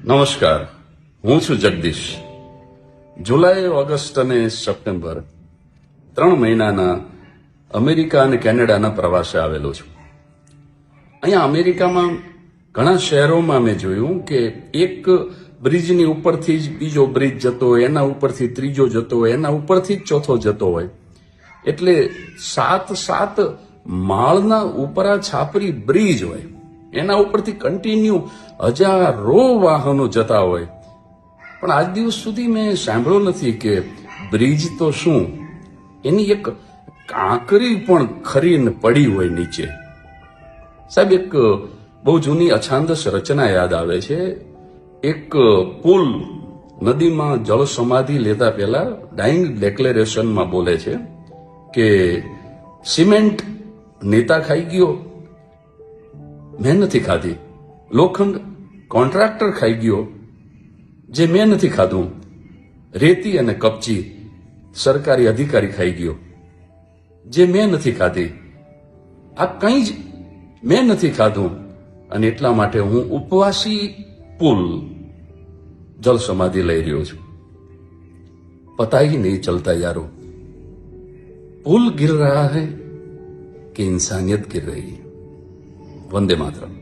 નમસ્કાર, હું છું જગદીશ. જુલાઈ, ઓગસ્ટ અને સપ્ટેમ્બર 3 મહિનાના અમેરિકા અને કેનેડાના પ્રવાસે આવેલો છું. અહીંયા અમેરિકામાં ઘણા શહેરોમાં મેં જોયું કે એક બ્રિજની ઉપરથી જ બીજો બ્રિજ જતો હોય, એના ઉપરથી ત્રીજો જતો હોય, એના ઉપરથી જ ચોથો જતો હોય. એટલે 7 માળના ઉપરા છાપરી બ્રિજ હોય, એના ઉપરથી કન્ટિન્યુ હજારો વાહનો જતા હોય. પણ આજ દિવસ સુધી મેં સાંભળ્યું નથી કે બ્રિજ તો શું, એની એક કાંકરી પણ ખરીને પડી હોય નીચે. સાહેબ, એક બહુ જૂની અછાંદસ રચના યાદ આવે છે. એક પુલ નદીમાં જળ સમાધિ લેતા પહેલા ડાઇંગ ડિક્લેરેશનમાં બોલે છે કે સિમેન્ટ નેતા ખાઈ ગયો, મેં નથી ખાધી. લોખંડ કોન્ટ્રાક્ટર ખાઈ ગયો, જે મેં નથી ખાધું. રેતી અને કપચી સરકારી અધિકારી ખાઈ ગયો, જે મેં નથી ખાધી. આ કંઈ જ મેં નથી ખાધું, અને એટલા માટે હું ઉપવાસી પુલ જલ સમાધિ લઈ રહ્યો છું. પતા ही नहीं चलता यारो, पुल गिर रहा है कि इंसानियत गिर रही है. वंदे मातरम.